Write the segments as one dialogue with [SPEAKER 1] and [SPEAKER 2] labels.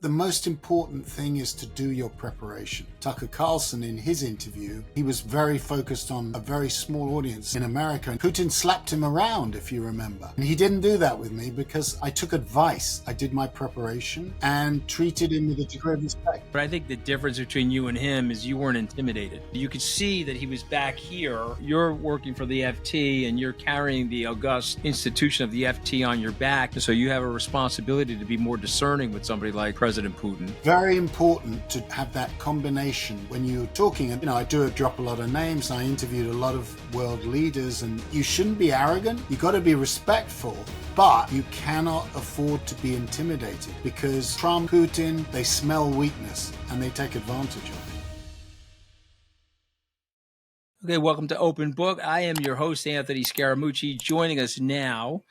[SPEAKER 1] the most important thing is to do your preparation. Tucker Carlson, in his interview, he was very focused on a very small audience in America. Putin slapped him around, if you remember. And he didn't do that with me because I took advice. I did my preparation and treated him with a degree of respect.
[SPEAKER 2] But I think the difference between you and him is you weren't intimidated. You could see that he was back here. You're working for the FT and you're carrying the august institution of the FT on your back. So you have a responsibility to be more discerning with somebody like President Putin.
[SPEAKER 1] Very important to have that combination when you're talking. I do drop a lot of names. I interviewed a lot of world leaders, and you shouldn't be arrogant. You got to be respectful, but you cannot afford to be intimidated because Trump, Putin, they smell weakness and they take advantage of it.
[SPEAKER 2] Okay, welcome to Open Book. I am your host, Anthony Scaramucci. Joining us now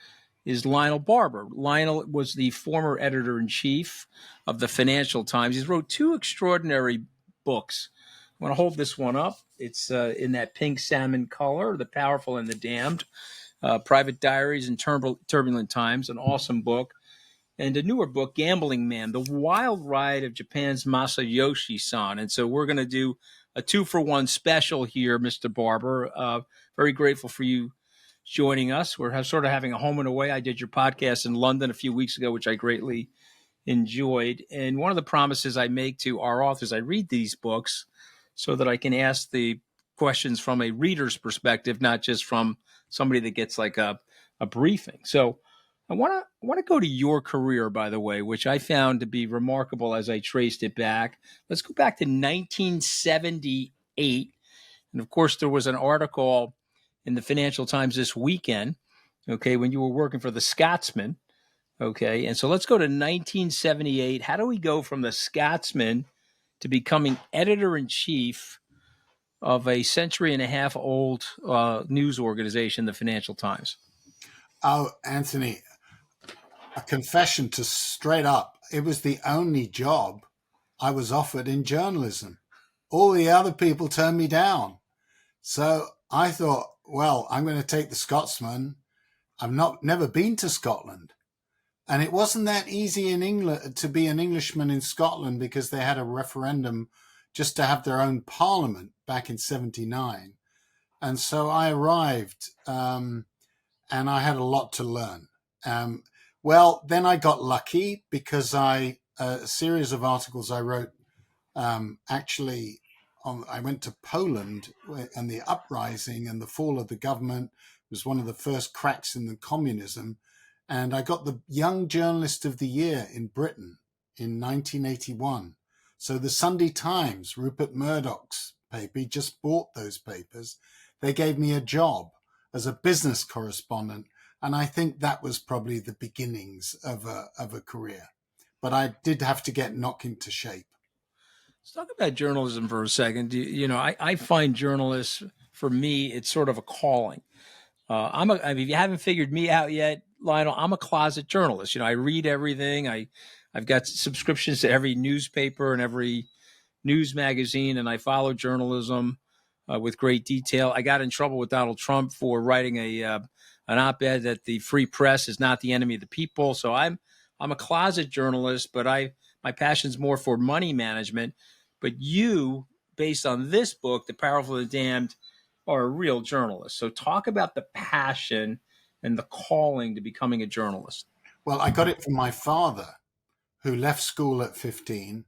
[SPEAKER 2] is Lionel Barber. Lionel was the former editor-in-chief of the Financial Times. He's wrote two extraordinary books. I want to hold this one up. It's in that pink salmon color, The Powerful and the Damned, Private Diaries in Turbulent Times, an awesome book. And a newer book, Gambling Man, The Wild Ride of Japan's Masayoshi-san. And so we're going to do a 2-for-1 special here, Mr. Barber. Very grateful for you joining us. We're sort of having a home and away. I did your podcast in London a few weeks ago, which I greatly enjoyed. And one of the promises I make to our authors, I read these books so that I can ask the questions from a reader's perspective, not just from somebody that gets like a briefing. So I want to go to your career, by the way, which I found to be remarkable as I traced it back. Let's go back to 1978. And of course, there was an article in the Financial Times this weekend, okay, when you were working for the Scotsman, okay? And so let's go to 1978. How do we go from the Scotsman to becoming editor-in-chief of a century-and-a-half-old news organization, the Financial Times?
[SPEAKER 1] Oh, Anthony, a confession to straight up, it was the only job I was offered in journalism. All the other people turned me down. So I thought, well, I'm going to take the Scotsman. I've never been to Scotland. And it wasn't that easy in England to be an Englishman in Scotland because they had a referendum just to have their own parliament back in 79. And so I arrived and I had a lot to learn. Well, then I got lucky because a series of articles I wrote I went to Poland, and the uprising and the fall of the government was one of the first cracks in the communism. And I got the Young Journalist of the Year in Britain in 1981. So the Sunday Times, Rupert Murdoch's paper, he just bought those papers. They gave me a job as a business correspondent. And I think that was probably the beginnings of a career. But I did have to get knocked into shape.
[SPEAKER 2] Let's talk about journalism for a second. I find journalists, for me, it's sort of a calling. If you haven't figured me out yet, Lionel, I'm a closet journalist. I read everything. I've got subscriptions to every newspaper and every news magazine, and I follow journalism with great detail. I got in trouble with Donald Trump for writing an op-ed that the free press is not the enemy of the people. So I'm a closet journalist, but my passion's more for money management. But you, based on this book, The Powerful and the Damned, are a real journalist. So talk about the passion and the calling to becoming a journalist.
[SPEAKER 1] Well, I got it from my father, who left school at 15.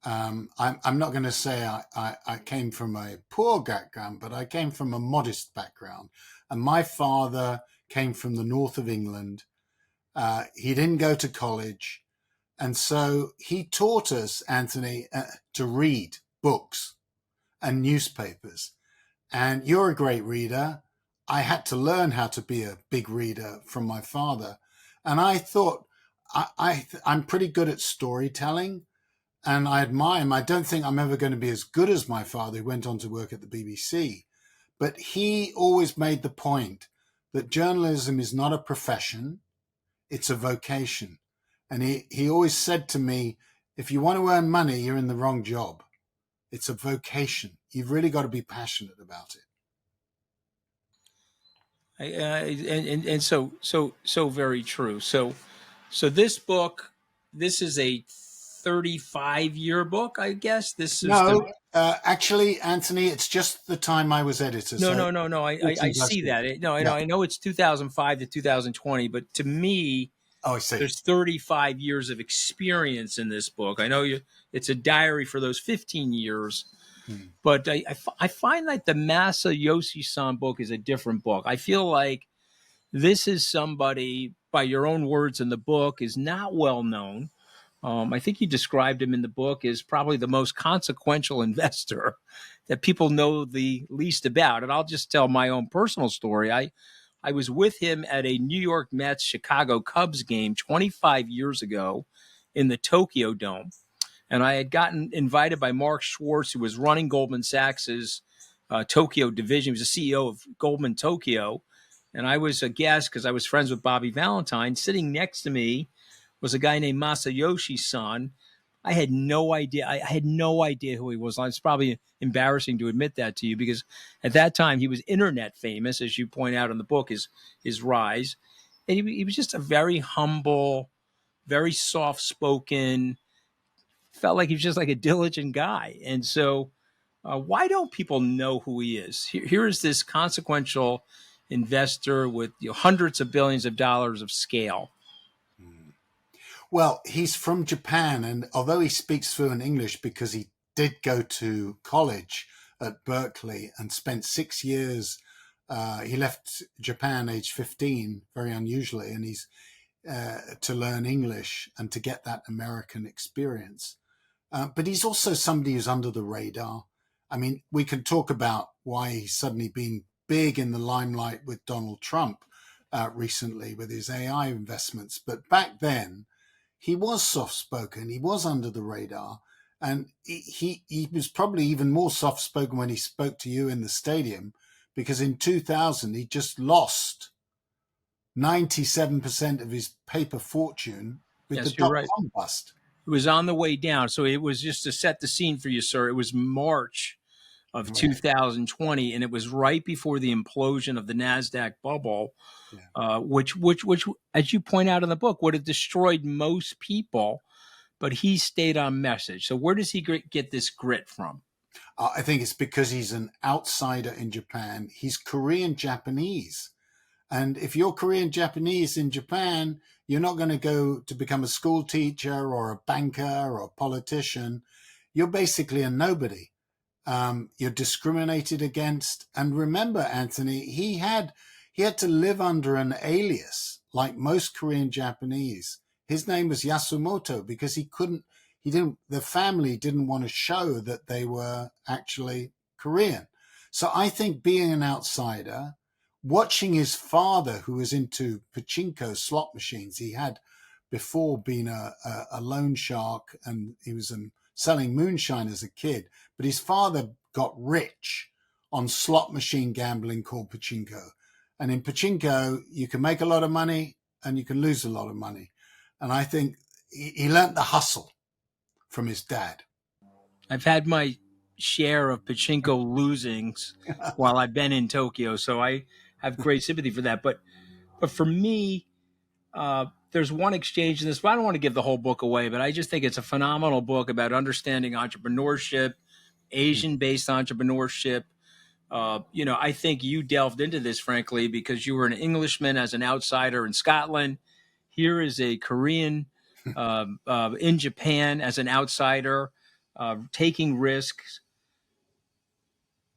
[SPEAKER 1] I'm not going to say I came from a poor background, but I came from a modest background. And my father came from the north of England. He didn't go to college. And so he taught us, Anthony, to read books and newspapers. And you're a great reader. I had to learn how to be a big reader from my father. And I thought I'm pretty good at storytelling, and I admire him. I don't think I'm ever going to be as good as my father, who went on to work at the BBC. But he always made the point that journalism is not a profession, it's a vocation. And he always said to me, if you want to earn money, you're in the wrong job. It's a vocation. You've really got to be passionate about
[SPEAKER 2] it. So very true. So this book, this is a 35-year book, I guess. This is
[SPEAKER 1] No, actually, Anthony, it's just the time I was editor.
[SPEAKER 2] no,
[SPEAKER 1] So
[SPEAKER 2] no, no, no. I
[SPEAKER 1] 14 plus
[SPEAKER 2] see
[SPEAKER 1] years.
[SPEAKER 2] that. No,
[SPEAKER 1] Yeah.
[SPEAKER 2] I know it's 2005 to 2020, but to me,
[SPEAKER 1] Oh, I see.
[SPEAKER 2] there's 35 years of experience in this book. I know it's a diary for those 15 years, but I find that the 𝗕cie book is a different book. I feel like this is somebody, by your own words in the book, is not well known. I think you described him in the book as probably the most consequential investor that people know the least about. And I'll just tell my own personal story. I was with him at a New York Mets Chicago Cubs game 25 years ago in the Tokyo Dome. And I had gotten invited by Mark Schwartz, who was running Goldman Sachs's Tokyo division. He was the CEO of Goldman Tokyo. And I was a guest because I was friends with Bobby Valentine. Sitting next to me was a guy named Masayoshi-san. I had no idea. I had no idea who he was. It's probably embarrassing to admit that to you because at that time he was internet famous, as you point out in the book, his rise. And he was just a very humble, very soft-spoken, felt like he was just like a diligent guy. And so why don't people know who he is? Here is this consequential investor with hundreds of billions of dollars of scale.
[SPEAKER 1] Well, he's from Japan, and although he speaks fluent English because he did go to college at Berkeley and spent 6 years, he left Japan age 15, very unusually, and he's to learn English and to get that American experience. But he's also somebody who's under the radar. I mean, we can talk about why he's suddenly been big in the limelight with Donald Trump recently with his AI investments. But back then, he was soft-spoken. He was under the radar. And he was probably even more soft-spoken when he spoke to you in the stadium, because in 2000, he just lost 97% of his paper fortune with the dot-com bust.
[SPEAKER 2] It was on the way down. So it was, just to set the scene for you, sir, it was March of 2020, and it was right before the implosion of the NASDAQ bubble, which, as you point out in the book, would have destroyed most people, but he stayed on message. So where does he get this grit from?
[SPEAKER 1] I think it's because he's an outsider in Japan. He's Korean Japanese. And if you're Korean Japanese in Japan, you're not going to go to become a school teacher or a banker or a politician. You're basically a nobody. You're discriminated against. And remember, Anthony, he had to live under an alias like most Korean Japanese. His name was Yasumoto because the family didn't want to show that they were actually Korean. So I think being an outsider, watching his father, who was into pachinko slot machines, he had before been a loan shark, and he was selling moonshine as a kid, but his father got rich on slot machine gambling called pachinko. And in pachinko, you can make a lot of money and you can lose a lot of money. And I think he learned the hustle from his dad.
[SPEAKER 2] I've had my share of pachinko losings while I've been in Tokyo, so I have great sympathy for that. But for me, there's one exchange in this, but I don't want to give the whole book away, but I just think it's a phenomenal book about understanding entrepreneurship, Asian-based entrepreneurship. I think you delved into this, frankly, because you were an Englishman as an outsider in Scotland. Here is a Korean in Japan as an outsider, taking risks.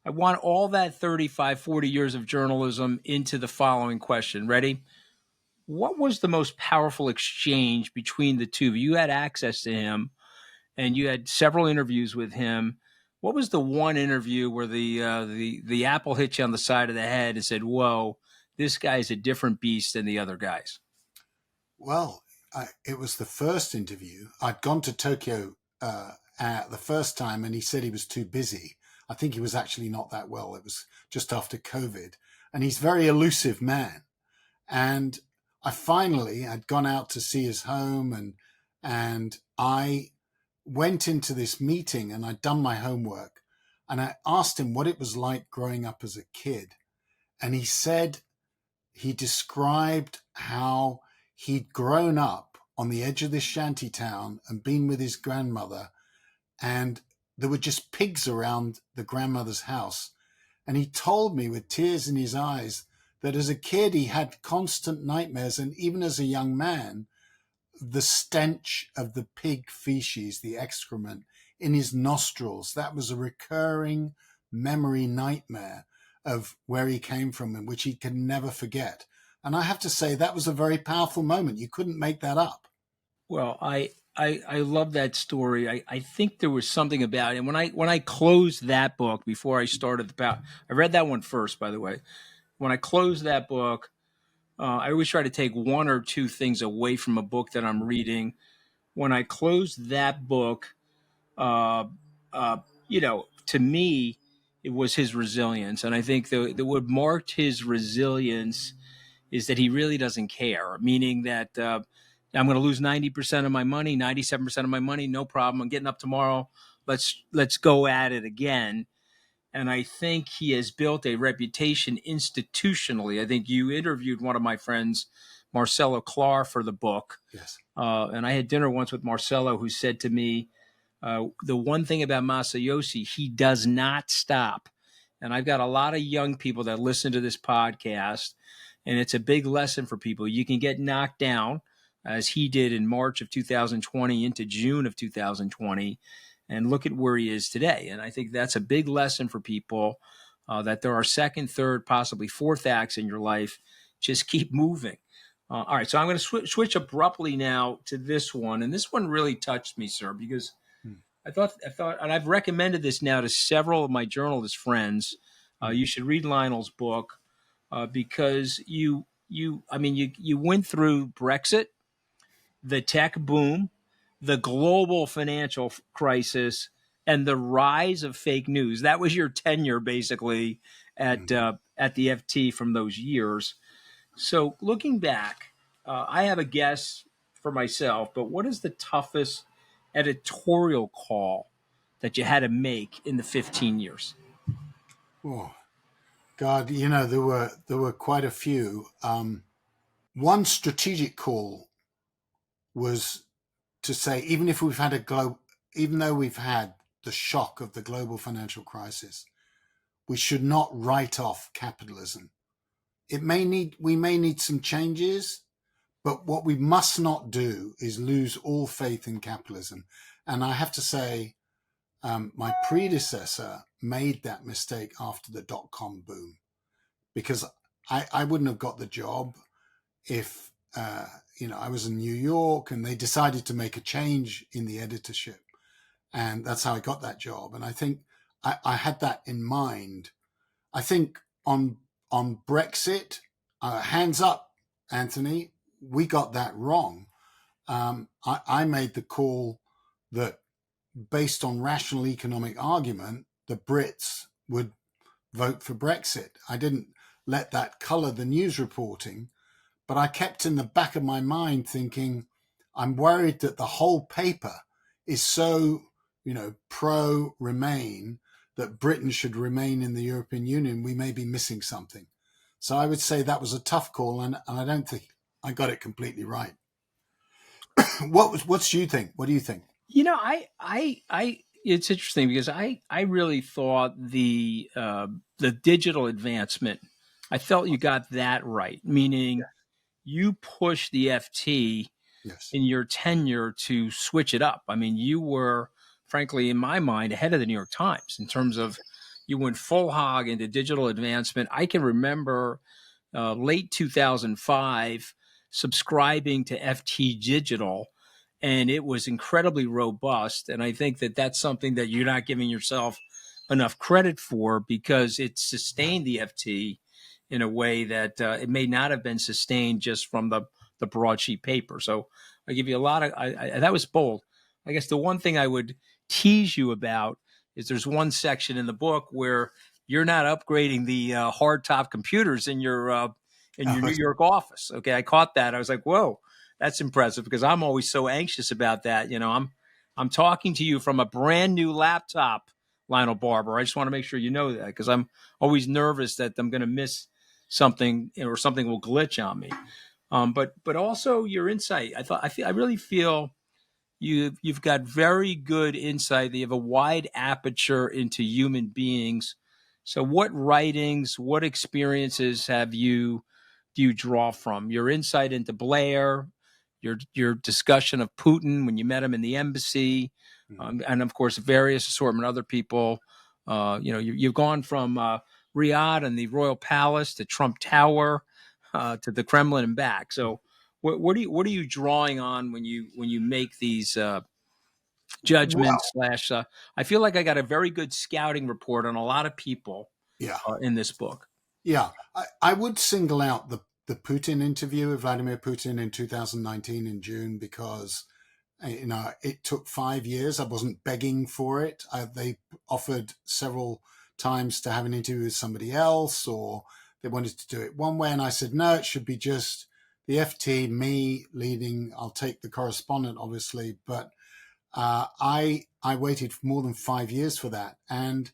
[SPEAKER 2] I want all that 35, 40 years of journalism into the following question. Ready? What was the most powerful exchange between the two of you? You had access to him, and you had several interviews with him. What was the one interview where the apple hit you on the side of the head and said, whoa, this guy's a different beast than the other guys?
[SPEAKER 1] Well, it was the first interview. I'd gone to Tokyo the first time, and he said he was too busy. I think he was actually not that well. It was just after COVID. And he's a very elusive man. And I'd gone out to see his home, and I went into this meeting, and I'd done my homework, and I asked him what it was like growing up as a kid. And he described how he'd grown up on the edge of this shanty town and been with his grandmother, and there were just pigs around the grandmother's house. And he told me with tears in his eyes that as a kid he had constant nightmares, and even as a young man, the stench of the pig feces, the excrement in his nostrils, that was a recurring memory nightmare of where he came from and which he could never forget. And I have to say that was a very powerful moment. You couldn't make that up.
[SPEAKER 2] Well, I love that story. I think there was something about it. And when I closed that book before I started I read that one first, by the way. When I closed that book, I always try to take one or two things away from a book that I'm reading. When I closed that book, to me, it was his resilience. And I think what marked his resilience is that he really doesn't care, meaning that I'm going to lose 90% of my money, 97% of my money, no problem. I'm getting up tomorrow. Let's go at it again. And I think he has built a reputation institutionally. I think you interviewed one of my friends, Marcelo Clar, for the book.
[SPEAKER 1] Yes.
[SPEAKER 2] And I had dinner once with Marcelo, who said to me, the one thing about Masayoshi, he does not stop. And I've got a lot of young people that listen to this podcast, and it's a big lesson for people. You can get knocked down, as he did in March of 2020 into June of 2020, and look at where he is today. And I think that's a big lesson for people, that there are second, third, possibly fourth acts in your life. Just keep moving. All right, so I'm going to switch abruptly now to this one. And this one really touched me, sir, because I thought, and I've recommended this now to several of my journalist friends. You should read Lionel's book, because you went through Brexit, the tech boom, the global financial crisis, and the rise of fake news. That was your tenure, basically, at the FT from those years. So looking back, I have a guess for myself, but what is the toughest editorial call that you had to make in the 15 years?
[SPEAKER 1] Oh, God, there were quite a few. One strategic call was to say, even though we've had the shock of the global financial crisis, we should not write off capitalism. We may need some changes, but what we must not do is lose all faith in capitalism. And I have to say, my predecessor made that mistake after the dot-com boom, because I wouldn't have got the job if I was in New York and they decided to make a change in the editorship. And that's how I got that job. And I think I had that in mind. I think on Brexit, hands up, Anthony, we got that wrong. I made the call that based on rational economic argument, the Brits would vote for Brexit. I didn't let that color the news reporting, but I kept in the back of my mind thinking, I'm worried that the whole paper is so, pro-Remain that Britain should remain in the European Union. We may be missing something. So I would say that was a tough call, and I don't think I got it completely right. What do you think? What do you think?
[SPEAKER 2] It's interesting because I really thought the digital advancement, I felt you got that right, meaning you pushed the FT in your tenure to switch it up. I mean, you were, frankly, in my mind, ahead of the New York Times in terms of you went full hog into digital advancement. I can remember late 2005 subscribing to FT Digital, and it was incredibly robust. And I think that that's something that you're not giving yourself enough credit for, because it sustained the FT in a way that it may not have been sustained just from the broadsheet paper. So I give you a lot of, that was bold. I guess the one thing I would tease you about is there's one section in the book where you're not upgrading the hard top computers in your New York office. Okay, I caught that. I was like, whoa, that's impressive, because I'm always so anxious about that. I'm talking to you from a brand new laptop, Lionel Barber. I just want to make sure you know that, because I'm always nervous that I'm going to miss something or something will glitch on me. but also your insight. I really feel you've got very good insight. You have a wide aperture into human beings. So, what writings, what experiences do you draw from? Your insight into Blair, your discussion of Putin when you met him in the embassy, and of course various assortment of other people. You've gone from Riyadh and the Royal Palace to Trump Tower to the Kremlin and back. So, what are you drawing on when you make these
[SPEAKER 1] Well,
[SPEAKER 2] judgments slash? I feel like I got a very good scouting report on a lot of people
[SPEAKER 1] yeah,
[SPEAKER 2] in this book.
[SPEAKER 1] yeah. I would single out the Putin interview with Vladimir Putin in 2019 in June because it took 5 years. I wasn't begging for it. They offered several times to have an interview with somebody else, or they wanted to do it one way, and I said no. It should be just the FT, me leading. I'll take the correspondent, obviously, but I waited for more than 5 years for that. And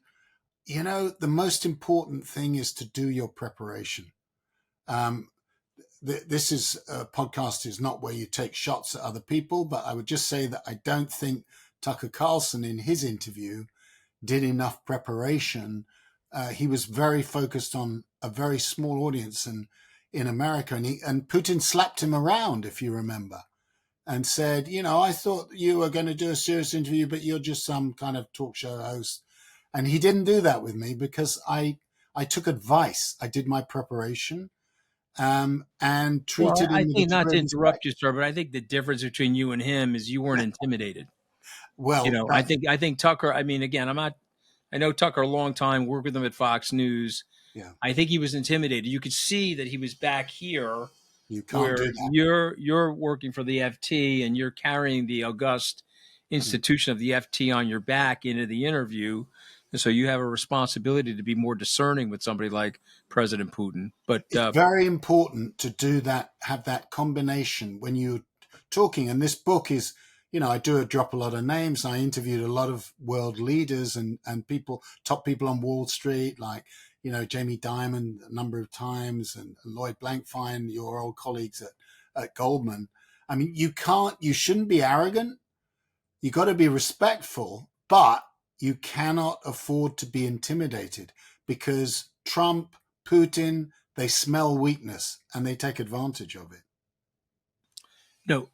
[SPEAKER 1] the most important thing is to do your preparation. This is a podcast is not where you take shots at other people, but I would just say that I don't think Tucker Carlson in his interview did enough preparation. He was very focused on a very small audience in America, and Putin slapped him around, if you remember, and said, I thought you were going to do a serious interview, but you're just some kind of talk show host. And he didn't do that with me because I took advice. I did my preparation. And treated him
[SPEAKER 2] I
[SPEAKER 1] with a
[SPEAKER 2] think, not
[SPEAKER 1] degree
[SPEAKER 2] to
[SPEAKER 1] of respect.
[SPEAKER 2] interrupt you, sir, but I think the difference between you and him is you weren't intimidated.
[SPEAKER 1] Well,
[SPEAKER 2] I think Tucker. I mean, again, I'm not. I know Tucker a long time. Worked with him at Fox News.
[SPEAKER 1] yeah,
[SPEAKER 2] I think he was intimidated. You could see that he was back here,
[SPEAKER 1] you can't
[SPEAKER 2] where
[SPEAKER 1] do that.
[SPEAKER 2] you're working for the FT and you're carrying the august institution of the FT on your back into the interview. And so you have a responsibility to be more discerning with somebody like President Putin. But
[SPEAKER 1] It's very important to do that, have that combination when you're talking. And this book is, I drop a lot of names. I interviewed a lot of world leaders and people, top people on Wall Street, like, Jamie Dimon a number of times, and Lloyd Blankfein, your old colleagues at Goldman. I mean, you shouldn't be arrogant. You got to be respectful, but you cannot afford to be intimidated because Trump, Putin, they smell weakness and they take advantage of it.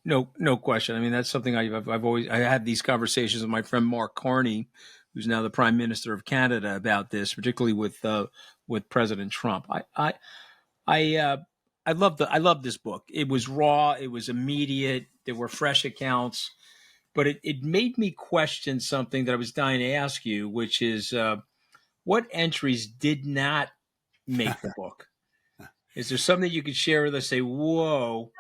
[SPEAKER 2] no question. I mean, that's something I've always. I had these conversations with my friend Mark Carney, who's now the Prime Minister of Canada, about this, particularly with President Trump. I love this book. It was raw. It was immediate. There were fresh accounts, but it made me question something that I was dying to ask you, which is what entries did not make the book. Is there something you could share with us? Say, whoa,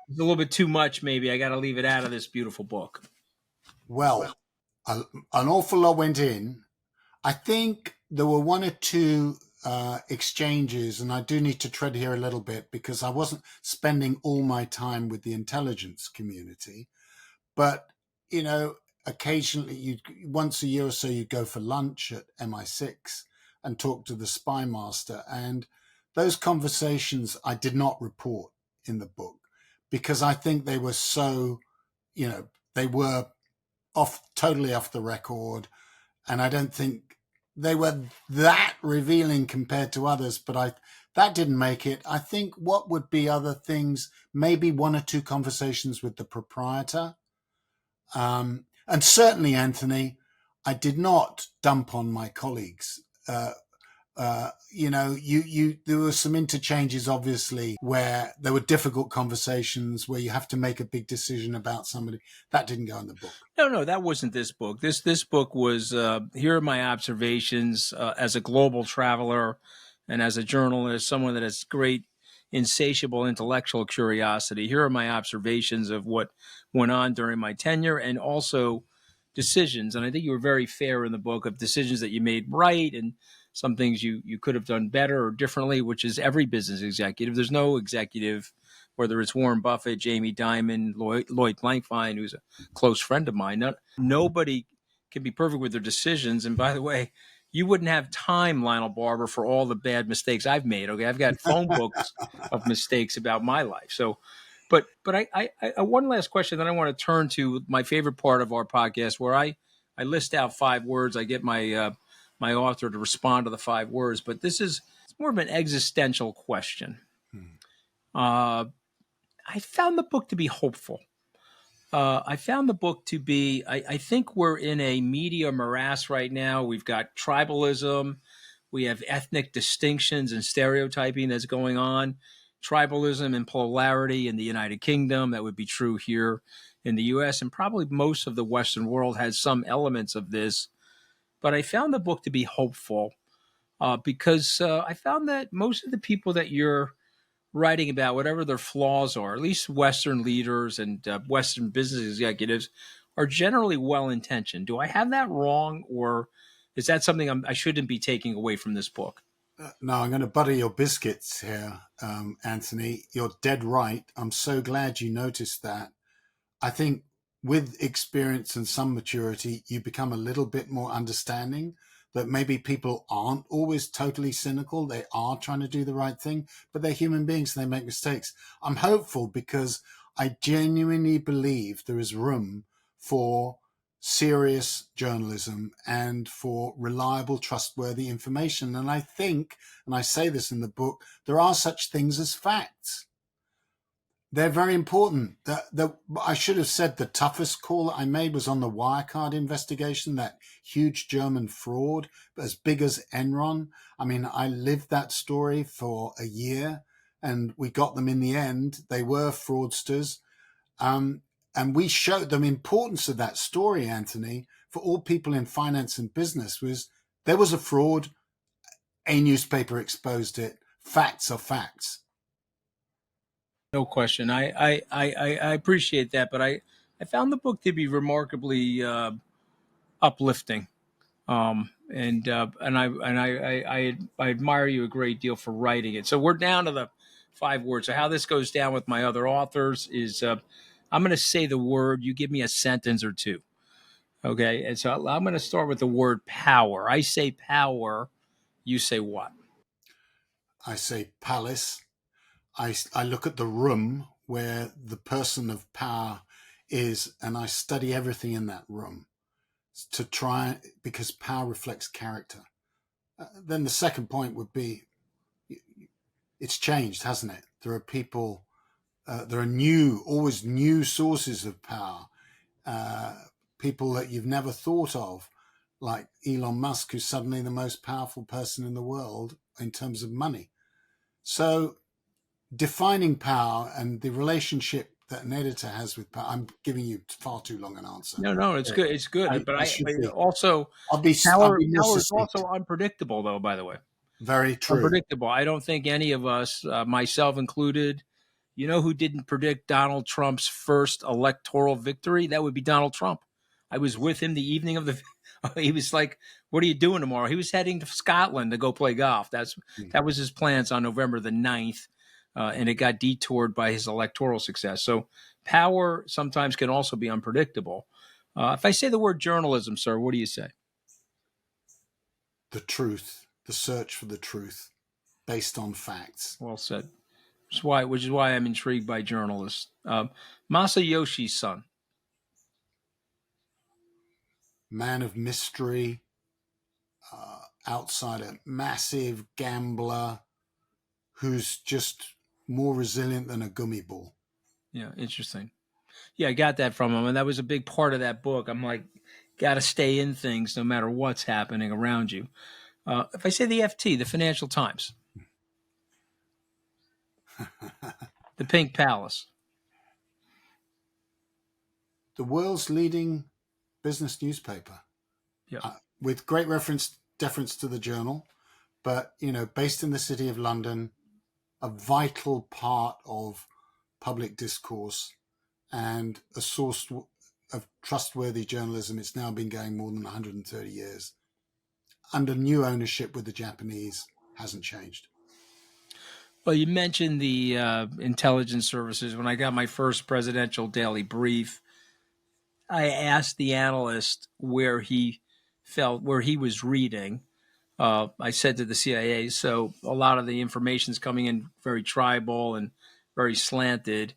[SPEAKER 2] it's a little bit too much. Maybe I got to leave it out of this beautiful book.
[SPEAKER 1] Well, an awful lot went in. I think there were one or two exchanges, and I do need to tread here a little bit because I wasn't spending all my time with the intelligence community. But, occasionally, once a year or so, you'd go for lunch at MI6 and talk to the spy master. And those conversations I did not report in the book because I think they were so, they were totally off the record. And I don't think they were that revealing compared to others, but that didn't make it. I think what would be other things, maybe one or two conversations with the proprietor. And certainly, Anthony, I did not dump on my colleagues. There were some interchanges, obviously, where there were difficult conversations where you have to make a big decision about somebody. That didn't go in the book.
[SPEAKER 2] No, that wasn't this book. This book was here are my observations as a global traveler and as a journalist, someone that has great, insatiable intellectual curiosity. Here are my observations of what went on during my tenure and also decisions. And I think you were very fair in the book of decisions that you made right and some things you could have done better or differently, which is every business executive. There's no executive, whether it's Warren Buffett, Jamie Dimon, Lloyd Blankfein, who's a close friend of mine. Nobody can be perfect with their decisions. And by the way, you wouldn't have time, Lionel Barber, for all the bad mistakes I've made. Okay, I've got phone books of mistakes about my life. So, but I one last question that I want to turn to my favorite part of our podcast, where I list out 5 words. I get my my author to respond to the 5 words, but this is it's more of an existential question. I found the book to be hopeful. I found the book to be, I think we're in a media morass right now. We've got tribalism. We have ethnic distinctions and stereotyping that's going on. Tribalism and polarity in the United Kingdom. That would be true here in the U.S. And probably most of the Western world has some elements of this. But I found the book to be hopeful because I found that most of the people that you're writing about, whatever their flaws are, at least Western leaders and Western business executives, are generally well-intentioned. Do I have that wrong, or is that something I shouldn't be taking away from this book?
[SPEAKER 1] No, I'm going to butter your biscuits here, Anthony. You're dead right. I'm so glad you noticed that. I think with experience and some maturity, you become a little bit more understanding that maybe people aren't always totally cynical. They are trying to do the right thing, but they're human beings and they make mistakes. I'm hopeful because I genuinely believe there is room for serious journalism and for reliable, trustworthy information. And I think, and I say this in the book, there are such things as facts. They're very important. I should have said the toughest call that I made was on the Wirecard investigation, that huge German fraud, as big as Enron. I mean, I lived that story for a year and we got them in the end. They were fraudsters. And we showed the importance of that story, Anthony, for all people in finance and business. Was there was a fraud, a newspaper exposed it. Facts are facts.
[SPEAKER 2] No question. I appreciate that, but I found the book to be remarkably uplifting, and I admire you a great deal for writing it. So we're down to the 5 words. So how this goes down with my other authors is I'm going to say the word. You give me a sentence or 2, okay? And so I'm going to start with the word power. I say power. You say what?
[SPEAKER 1] I say palace. I look at the room where the person of power is, and I study everything in that room to try, because power reflects character. Then the second point would be, it's changed, hasn't it? There are people, there are always new sources of power, people that you've never thought of, like Elon Musk, who's suddenly the most powerful person in the world in terms of money. So defining power and the relationship that an editor has with power. I'm giving you far too long an answer.
[SPEAKER 2] No, it's good. It's good. But also,
[SPEAKER 1] I'll be
[SPEAKER 2] power
[SPEAKER 1] more
[SPEAKER 2] is also unpredictable, though, by the way.
[SPEAKER 1] Very true.
[SPEAKER 2] Unpredictable. I don't think any of us, myself included, you know who didn't predict Donald Trump's first electoral victory? That would be Donald Trump. I was with him the evening of the he was like, "What are you doing tomorrow?" He was heading to Scotland to go play golf. That was his plans on November the 9th. And it got detoured by his electoral success. So power sometimes can also be unpredictable. If I say the word journalism, sir, what do you say?
[SPEAKER 1] The truth, the search for the truth based on facts.
[SPEAKER 2] Well said. Which is why I'm intrigued by journalists. Masayoshi's son.
[SPEAKER 1] Man of mystery, outsider, massive gambler who's just more resilient than a gummy ball.
[SPEAKER 2] Yeah, interesting. Yeah, I got that from him, and that was a big part of that book. I'm like, got to stay in things no matter what's happening around you. If I say the FT, the Financial Times, the Pink Palace,
[SPEAKER 1] the world's leading business newspaper, with great deference to the journal, but based in the city of London, a vital part of public discourse and a source of trustworthy journalism. It's now been going more than 130 years. Under new ownership with the Japanese, hasn't changed.
[SPEAKER 2] Well, you mentioned the intelligence services. When I got my first presidential daily brief, I asked the analyst where he was reading. I said to the CIA, so a lot of the information is coming in very tribal and very slanted.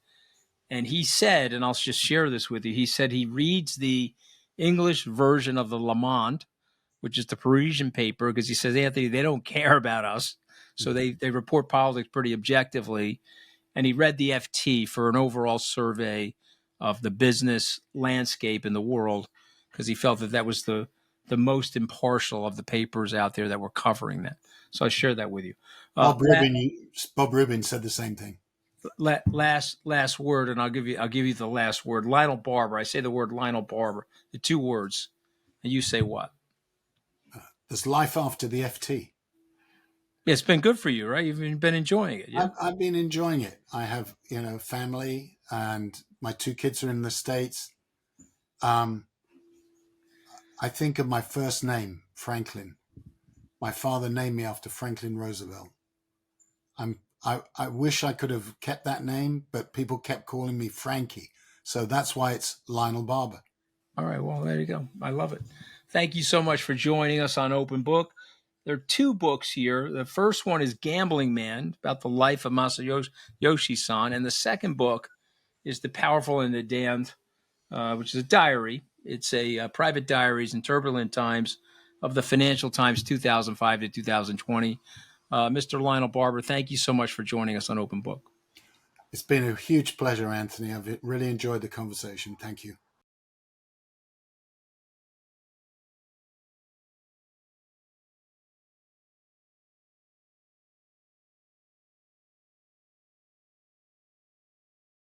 [SPEAKER 2] And he said, and I'll just share this with you, he said he reads the English version of the Le Monde, which is the Parisian paper, because he says, Anthony, they don't care about us. So they report politics pretty objectively. And he read the FT for an overall survey of the business landscape in the world, because he felt that that was the most impartial of the papers out there that were covering that. So I share that with you.
[SPEAKER 1] Bob Rubin said the same thing.
[SPEAKER 2] Last word, and I'll give you the last word. Lionel Barber. I say the word Lionel Barber, the two words, and you say what?
[SPEAKER 1] There's life after the FT.
[SPEAKER 2] It's been good for you, right? You've been enjoying it. Yeah?
[SPEAKER 1] I've been enjoying it. I have, family, and my 2 kids are in the States. I think of my first name, Franklin. My father named me after Franklin Roosevelt. I wish I could have kept that name, but people kept calling me Frankie. So that's why it's Lionel Barber.
[SPEAKER 2] All right. Well, there you go. I love it. Thank you so much for joining us on Open Book. There are 2 books here. The first one is Gambling Man, about the life of Masayoshi-san. And the second book is The Powerful and the Damned, which is a diary. It's a private diaries in turbulent times of the Financial Times 2005 to 2020. Mr. Lionel Barber, thank you so much for joining us on Open Book.
[SPEAKER 1] It's been a huge pleasure, Anthony. I've really enjoyed the conversation. Thank you.